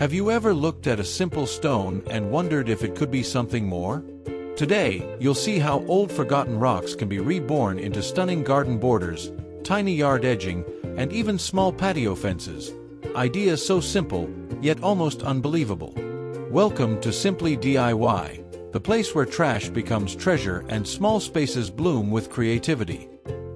Have you ever looked at a simple stone and wondered if it could be something more? Today, you'll see how old forgotten rocks can be reborn into stunning garden borders, tiny yard edging, and even small patio fences. Ideas so simple, yet almost unbelievable. Welcome to Simply DIY, the place where trash becomes treasure and small spaces bloom with creativity.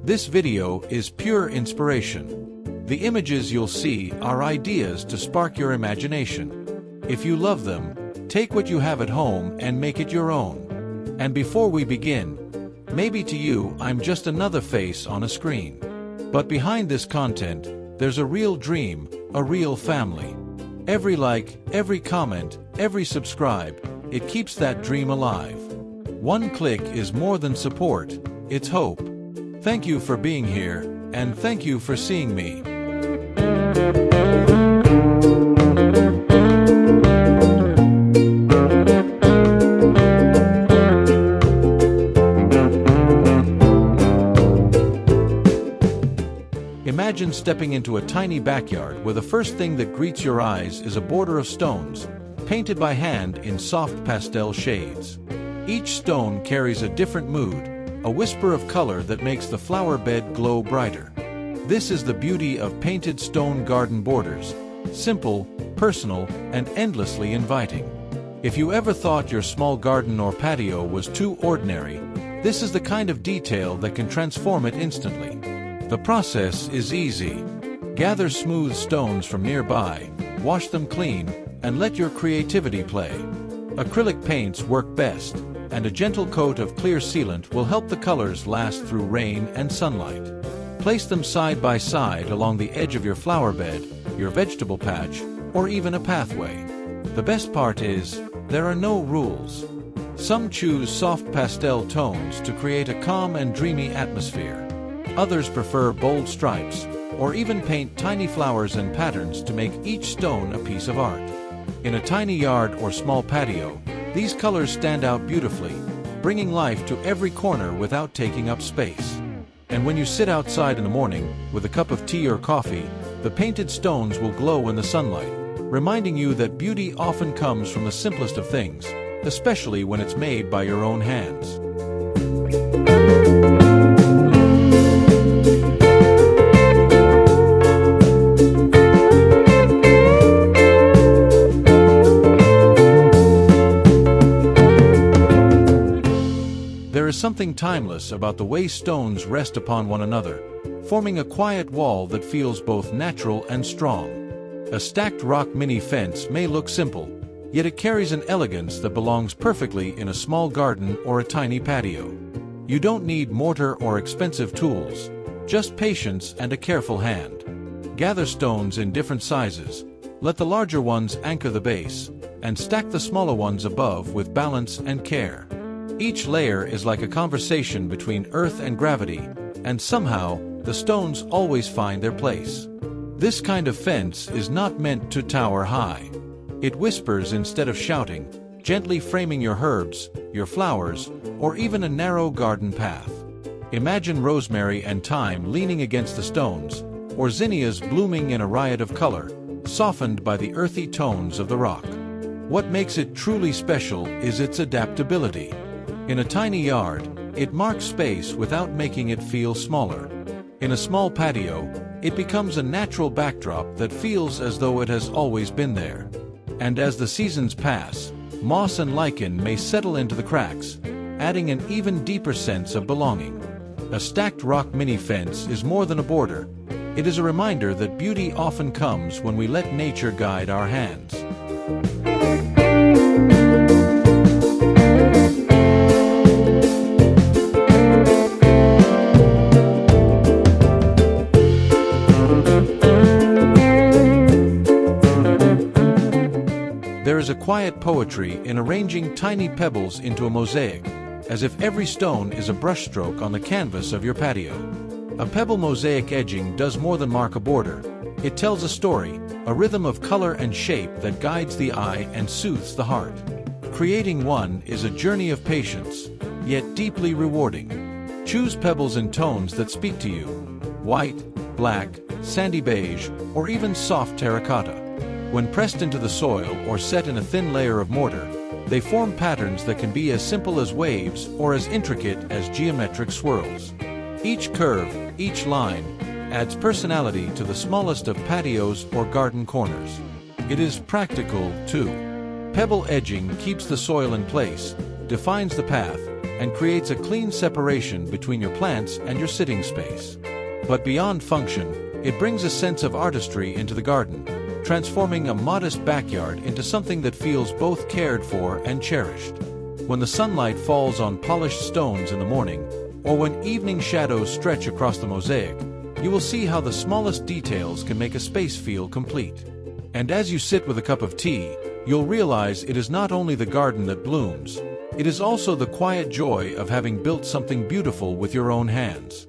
This video is pure inspiration. The images you'll see are ideas to spark your imagination. If you love them, take what you have at home and make it your own. And before we begin, maybe to you I'm just another face on a screen. But behind this content, there's a real dream, a real family. Every like, every comment, every subscribe, it keeps that dream alive. One click is more than support, it's hope. Thank you for being here, and thank you for seeing me. Imagine stepping into a tiny backyard where the first thing that greets your eyes is a border of stones, painted by hand in soft pastel shades. Each stone carries a different mood, a whisper of color that makes the flower bed glow brighter. This is the beauty of painted stone garden borders, simple, personal, and endlessly inviting. If you ever thought your small garden or patio was too ordinary, this is the kind of detail that can transform it instantly. The process is easy. Gather smooth stones from nearby, wash them clean, and let your creativity play. Acrylic paints work best, and a gentle coat of clear sealant will help the colors last through rain and sunlight. Place them side by side along the edge of your flower bed, your vegetable patch, or even a pathway. The best part is, there are no rules. Some choose soft pastel tones to create a calm and dreamy atmosphere. Others prefer bold stripes, or even paint tiny flowers and patterns to make each stone a piece of art. In a tiny yard or small patio, these colors stand out beautifully, bringing life to every corner without taking up space. And when you sit outside in the morning, with a cup of tea or coffee, the painted stones will glow in the sunlight, reminding you that beauty often comes from the simplest of things, especially when it's made by your own hands. There is something timeless about the way stones rest upon one another, forming a quiet wall that feels both natural and strong. A stacked rock mini fence may look simple, yet it carries an elegance that belongs perfectly in a small garden or a tiny patio. You don't need mortar or expensive tools, just patience and a careful hand. Gather stones in different sizes, let the larger ones anchor the base, and stack the smaller ones above with balance and care. Each layer is like a conversation between earth and gravity, and somehow, the stones always find their place. This kind of fence is not meant to tower high. It whispers instead of shouting, gently framing your herbs, your flowers, or even a narrow garden path. Imagine rosemary and thyme leaning against the stones, or zinnias blooming in a riot of color, softened by the earthy tones of the rock. What makes it truly special is its adaptability. In a tiny yard, it marks space without making it feel smaller. In a small patio, it becomes a natural backdrop that feels as though it has always been there. And as the seasons pass, moss and lichen may settle into the cracks, adding an even deeper sense of belonging. A stacked rock mini fence is more than a border. It is a reminder that beauty often comes when we let nature guide our hands. There is a quiet poetry in arranging tiny pebbles into a mosaic, as if every stone is a brushstroke on the canvas of your patio. A pebble mosaic edging does more than mark a border. It tells a story, a rhythm of color and shape that guides the eye and soothes the heart. Creating one is a journey of patience, yet deeply rewarding. Choose pebbles in tones that speak to you: white, black, sandy beige, or even soft terracotta. When pressed into the soil or set in a thin layer of mortar, they form patterns that can be as simple as waves or as intricate as geometric swirls. Each curve, each line, adds personality to the smallest of patios or garden corners. It is practical, too. Pebble edging keeps the soil in place, defines the path, and creates a clean separation between your plants and your sitting space. But beyond function, it brings a sense of artistry into the garden, transforming a modest backyard into something that feels both cared for and cherished. When the sunlight falls on polished stones in the morning, or when evening shadows stretch across the mosaic, you will see how the smallest details can make a space feel complete. And as you sit with a cup of tea, you'll realize it is not only the garden that blooms, it is also the quiet joy of having built something beautiful with your own hands.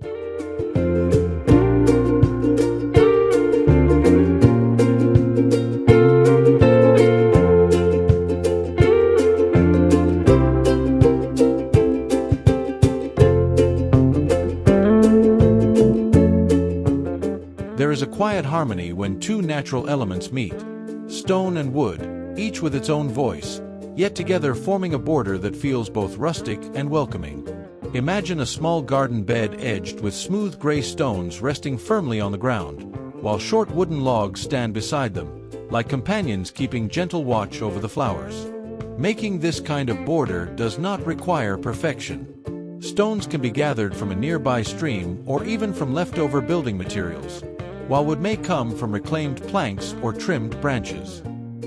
There is a quiet harmony when two natural elements meet, stone and wood, each with its own voice, yet together forming a border that feels both rustic and welcoming. Imagine a small garden bed edged with smooth gray stones resting firmly on the ground, while short wooden logs stand beside them, like companions keeping gentle watch over the flowers. Making this kind of border does not require perfection. Stones can be gathered from a nearby stream or even from leftover building materials, while wood may come from reclaimed planks or trimmed branches.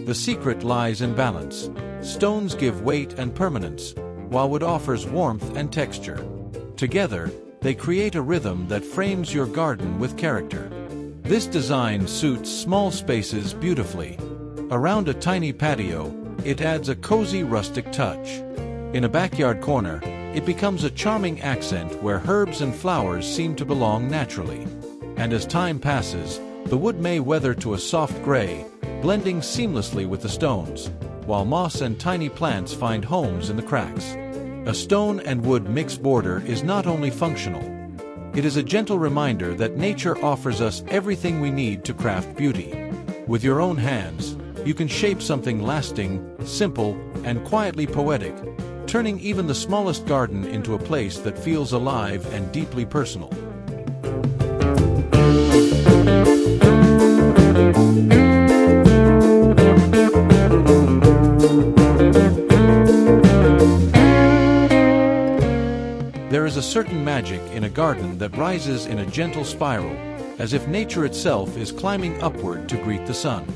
The secret lies in balance. Stones give weight and permanence, while wood offers warmth and texture. Together, they create a rhythm that frames your garden with character. This design suits small spaces beautifully. Around a tiny patio, it adds a cozy rustic touch. In a backyard corner, it becomes a charming accent where herbs and flowers seem to belong naturally. And as time passes, the wood may weather to a soft gray, blending seamlessly with the stones, while moss and tiny plants find homes in the cracks. A stone and wood mixed border is not only functional. It is a gentle reminder that nature offers us everything we need to craft beauty. With your own hands, you can shape something lasting, simple, and quietly poetic, turning even the smallest garden into a place that feels alive and deeply personal. There is a certain magic in a garden that rises in a gentle spiral, as if nature itself is climbing upward to greet the sun.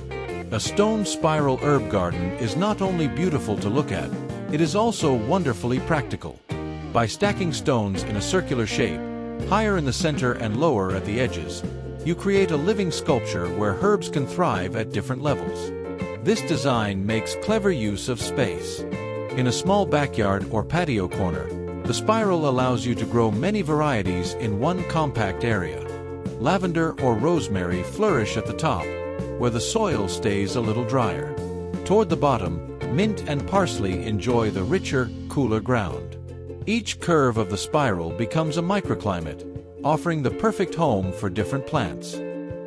A stone spiral herb garden is not only beautiful to look at, it is also wonderfully practical. By stacking stones in a circular shape, higher in the center and lower at the edges, you create a living sculpture where herbs can thrive at different levels. This design makes clever use of space. In a small backyard or patio corner, the spiral allows you to grow many varieties in one compact area. Lavender or rosemary flourish at the top, where the soil stays a little drier. Toward the bottom, mint and parsley enjoy the richer, cooler ground. Each curve of the spiral becomes a microclimate, offering the perfect home for different plants.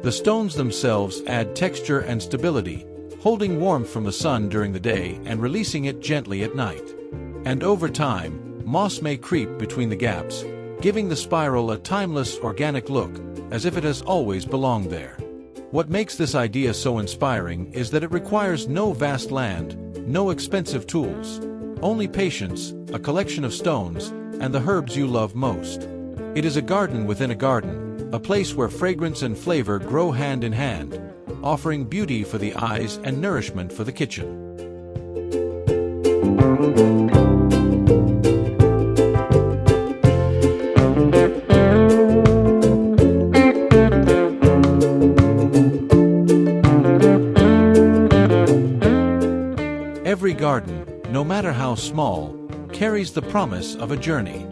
The stones themselves add texture and stability, holding warmth from the sun during the day and releasing it gently at night. And over time, moss may creep between the gaps, giving the spiral a timeless, organic look, as if it has always belonged there. What makes this idea so inspiring is that it requires no vast land, no expensive tools, only patience, a collection of stones, and the herbs you love most. It is a garden within a garden, a place where fragrance and flavor grow hand in hand, offering beauty for the eyes and nourishment for the kitchen. Every garden, no matter how small, carries the promise of a journey.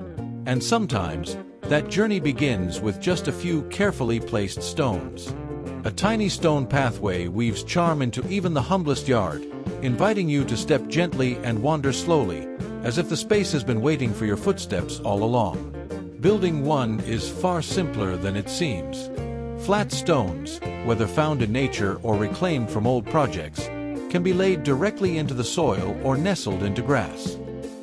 And sometimes, that journey begins with just a few carefully placed stones. A tiny stone pathway weaves charm into even the humblest yard, inviting you to step gently and wander slowly, as if the space has been waiting for your footsteps all along. Building one is far simpler than it seems. Flat stones, whether found in nature or reclaimed from old projects, can be laid directly into the soil or nestled into grass.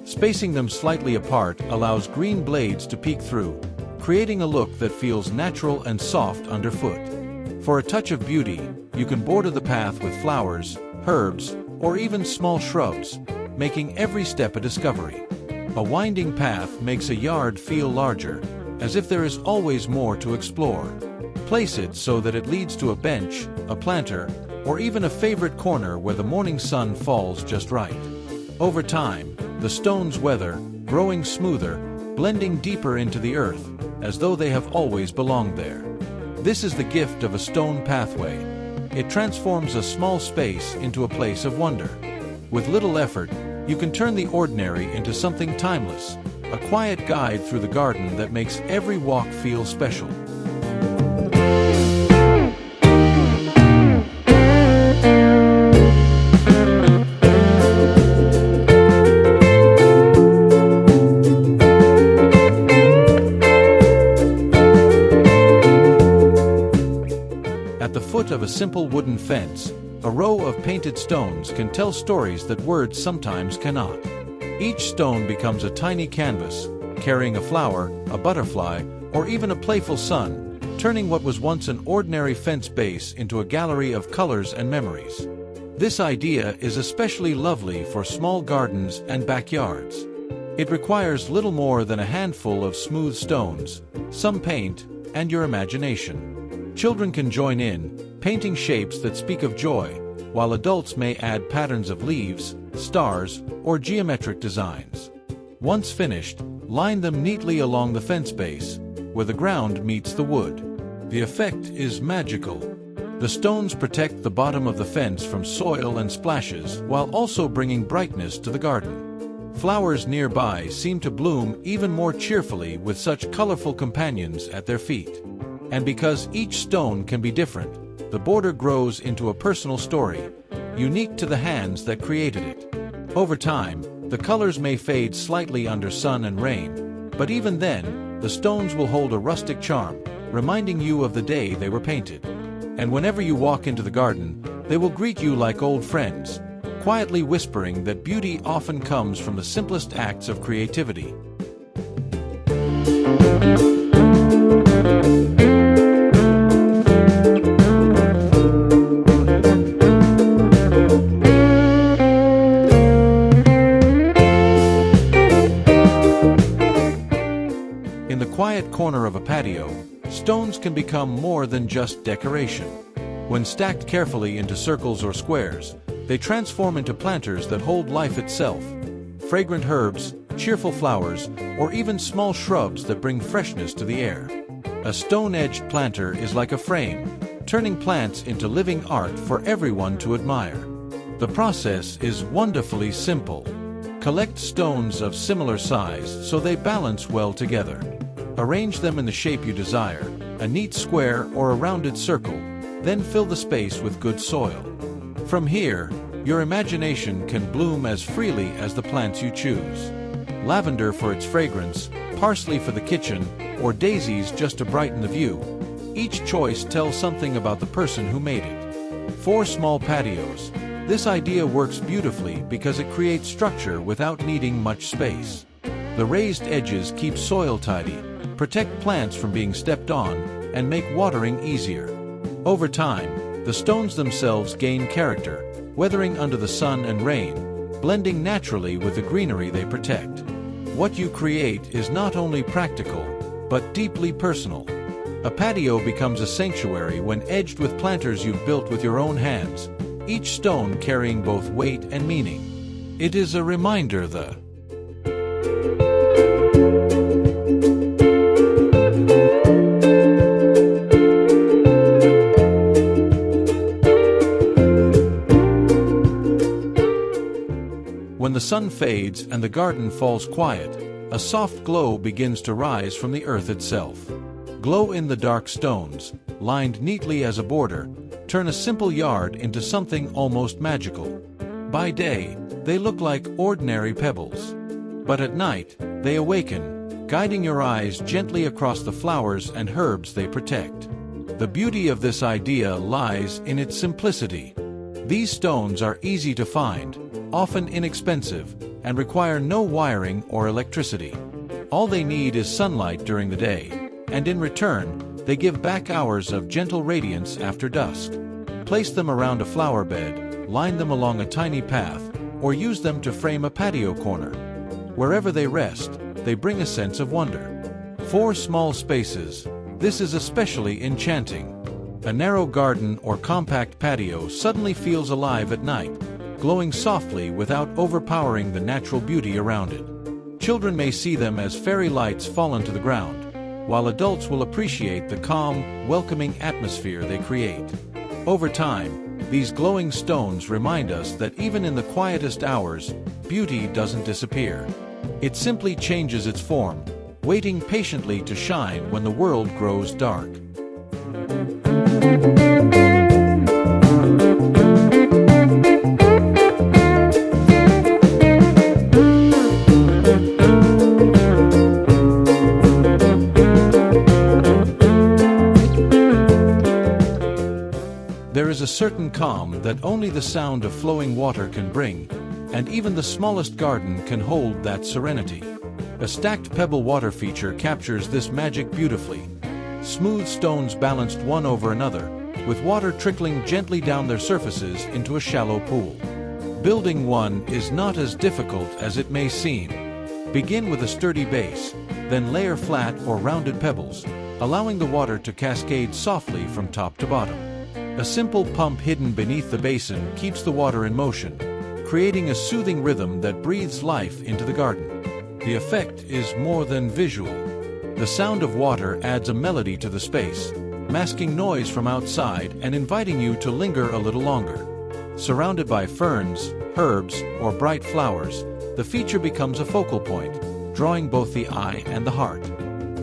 Spacing them slightly apart allows green blades to peek through, creating a look that feels natural and soft underfoot. For a touch of beauty, you can border the path with flowers, herbs, or even small shrubs, making every step a discovery. A winding path makes a yard feel larger, as if there is always more to explore. Place it so that it leads to a bench, a planter, or even a favorite corner where the morning sun falls just right. Over time, the stones weather, growing smoother, blending deeper into the earth, as though they have always belonged there. This is the gift of a stone pathway. It transforms a small space into a place of wonder. With little effort, you can turn the ordinary into something timeless, a quiet guide through the garden that makes every walk feel special. At the foot of a simple wooden fence, a row of painted stones can tell stories that words sometimes cannot. Each stone becomes a tiny canvas, carrying a flower, a butterfly, or even a playful sun, turning what was once an ordinary fence base into a gallery of colors and memories. This idea is especially lovely for small gardens and backyards. It requires little more than a handful of smooth stones, some paint, and your imagination. Children can join in, painting shapes that speak of joy, while adults may add patterns of leaves, stars, or geometric designs. Once finished, line them neatly along the fence base, where the ground meets the wood. The effect is magical. The stones protect the bottom of the fence from soil and splashes, while also bringing brightness to the garden. Flowers nearby seem to bloom even more cheerfully with such colorful companions at their feet. And because each stone can be different, the border grows into a personal story, unique to the hands that created it. Over time, the colors may fade slightly under sun and rain, but even then, the stones will hold a rustic charm, reminding you of the day they were painted. And whenever you walk into the garden, they will greet you like old friends, quietly whispering that beauty often comes from the simplest acts of creativity. In the quiet corner of a patio, stones can become more than just decoration. When stacked carefully into circles or squares, they transform into planters that hold life itself. Fragrant herbs, cheerful flowers, or even small shrubs that bring freshness to the air. A stone-edged planter is like a frame, turning plants into living art for everyone to admire. The process is wonderfully simple. Collect stones of similar size so they balance well together. Arrange them in the shape you desire, a neat square or a rounded circle, then fill the space with good soil. From here, your imagination can bloom as freely as the plants you choose. Lavender for its fragrance, parsley for the kitchen, or daisies just to brighten the view. Each choice tells something about the person who made it. 4 small patios. This idea works beautifully because it creates structure without needing much space. The raised edges keep soil tidy, protect plants from being stepped on, and make watering easier. Over time, the stones themselves gain character, weathering under the sun and rain, blending naturally with the greenery they protect. What you create is not only practical, but deeply personal. A patio becomes a sanctuary when edged with planters you've built with your own hands, each stone carrying both weight and meaning. It is a reminder that when the sun fades and the garden falls quiet, a soft glow begins to rise from the earth itself. Glow-in-the-dark stones, lined neatly as a border, turn a simple yard into something almost magical. By day, they look like ordinary pebbles. But at night, they awaken, guiding your eyes gently across the flowers and herbs they protect. The beauty of this idea lies in its simplicity. These stones are easy to find, often inexpensive, and require no wiring or electricity. All they need is sunlight during the day, and in return, they give back hours of gentle radiance after dusk. Place them around a flower bed, line them along a tiny path, or use them to frame a patio corner. Wherever they rest, they bring a sense of wonder. For small spaces, this is especially enchanting. A narrow garden or compact patio suddenly feels alive at night, glowing softly without overpowering the natural beauty around it. Children may see them as fairy lights fallen to the ground, while adults will appreciate the calm, welcoming atmosphere they create. Over time, these glowing stones remind us that even in the quietest hours, beauty doesn't disappear. It simply changes its form, waiting patiently to shine when the world grows dark. There is a certain calm that only the sound of flowing water can bring, and even the smallest garden can hold that serenity. A stacked pebble water feature captures this magic beautifully. Smooth stones balanced one over another, with water trickling gently down their surfaces into a shallow pool. Building one is not as difficult as it may seem. Begin with a sturdy base, then layer flat or rounded pebbles, allowing the water to cascade softly from top to bottom. A simple pump hidden beneath the basin keeps the water in motion, creating a soothing rhythm that breathes life into the garden. The effect is more than visual. The sound of water adds a melody to the space, masking noise from outside and inviting you to linger a little longer. Surrounded by ferns, herbs, or bright flowers, the feature becomes a focal point, drawing both the eye and the heart.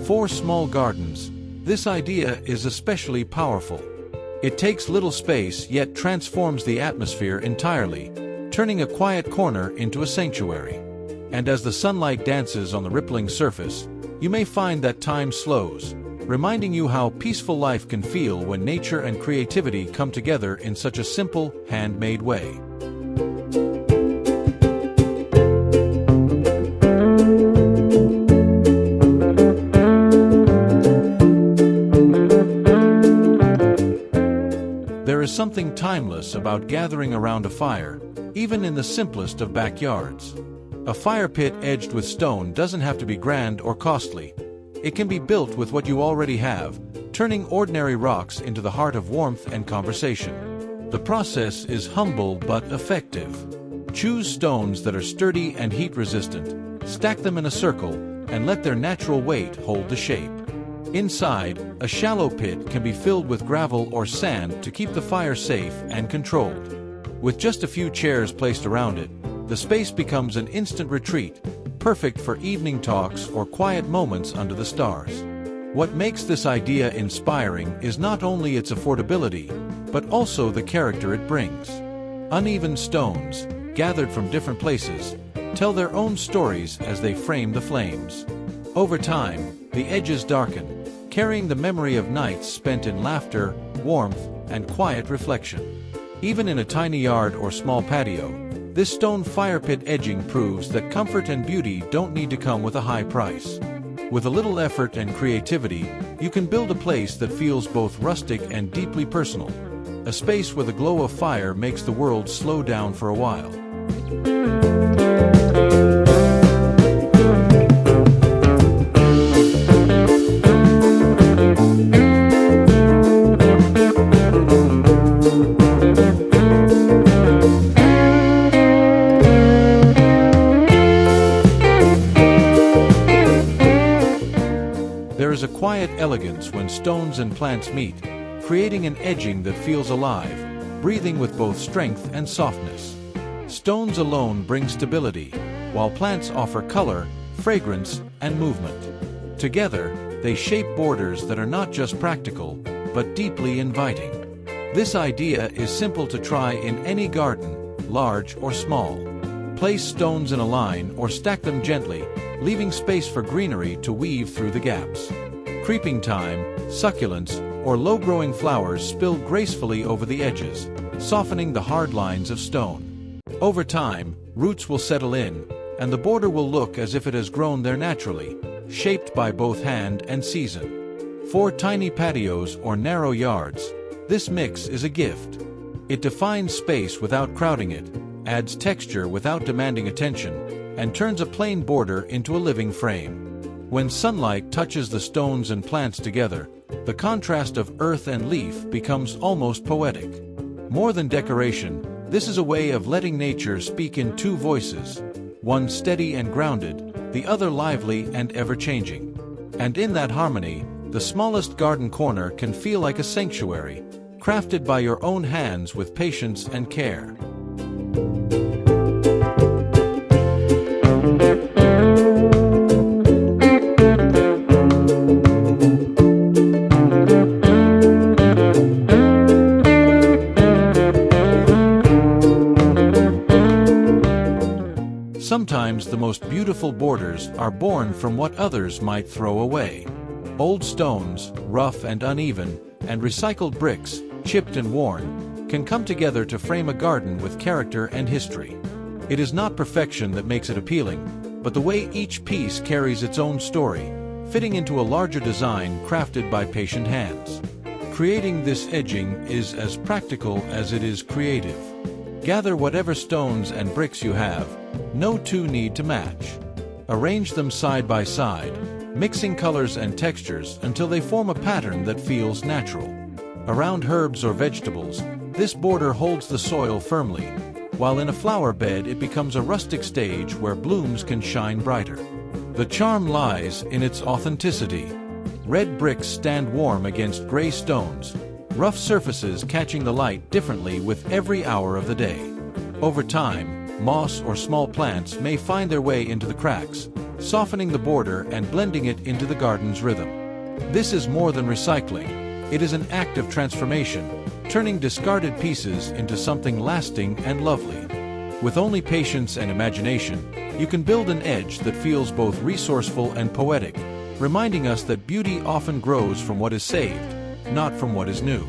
For small gardens, this idea is especially powerful. It takes little space yet transforms the atmosphere entirely, turning a quiet corner into a sanctuary. And as the sunlight dances on the rippling surface, you may find that time slows, reminding you how peaceful life can feel when nature and creativity come together in such a simple, handmade way. There is something timeless about gathering around a fire, even in the simplest of backyards. A fire pit edged with stone doesn't have to be grand or costly. It can be built with what you already have, turning ordinary rocks into the heart of warmth and conversation. The process is humble but effective. Choose stones that are sturdy and heat-resistant, stack them in a circle, and let their natural weight hold the shape. Inside, a shallow pit can be filled with gravel or sand to keep the fire safe and controlled. With just a few chairs placed around it, the space becomes an instant retreat, perfect for evening talks or quiet moments under the stars. What makes this idea inspiring is not only its affordability, but also the character it brings. Uneven stones, gathered from different places, tell their own stories as they frame the flames. Over time, the edges darken, carrying the memory of nights spent in laughter, warmth, and quiet reflection. Even in a tiny yard or small patio, this stone fire pit edging proves that comfort and beauty don't need to come with a high price. With a little effort and creativity, you can build a place that feels both rustic and deeply personal. A space where the glow of fire makes the world slow down for a while. There is a quiet elegance when stones and plants meet, creating an edging that feels alive, breathing with both strength and softness. Stones alone bring stability, while plants offer color, fragrance, and movement. Together, they shape borders that are not just practical, but deeply inviting. This idea is simple to try in any garden, large or small. Place stones in a line or stack them gently, leaving space for greenery to weave through the gaps. Creeping thyme, succulents, or low-growing flowers spill gracefully over the edges, softening the hard lines of stone. Over time, roots will settle in, and the border will look as if it has grown there naturally, shaped by both hand and season. For tiny patios or narrow yards, this mix is a gift. It defines space without crowding it, adds texture without demanding attention, and turns a plain border into a living frame. When sunlight touches the stones and plants together, the contrast of earth and leaf becomes almost poetic. More than decoration, this is a way of letting nature speak in two voices, one steady and grounded, the other lively and ever-changing. And in that harmony, the smallest garden corner can feel like a sanctuary, crafted by your own hands with patience and care. Sometimes the most beautiful borders are born from what others might throw away. Old stones, rough and uneven, and recycled bricks, chipped and worn, can come together to frame a garden with character and history. It is not perfection that makes it appealing, but the way each piece carries its own story, fitting into a larger design crafted by patient hands. Creating this edging is as practical as it is creative. Gather whatever stones and bricks you have, no two need to match. Arrange them side by side, mixing colors and textures until they form a pattern that feels natural. Around herbs or vegetables, this border holds the soil firmly, while in a flower bed it becomes a rustic stage where blooms can shine brighter. The charm lies in its authenticity. Red bricks stand warm against gray stones, rough surfaces catching the light differently with every hour of the day. Over time, moss or small plants may find their way into the cracks, softening the border and blending it into the garden's rhythm. This is more than recycling. It is an act of transformation, turning discarded pieces into something lasting and lovely. With only patience and imagination, you can build an edge that feels both resourceful and poetic, reminding us that beauty often grows from what is saved, not from what is new.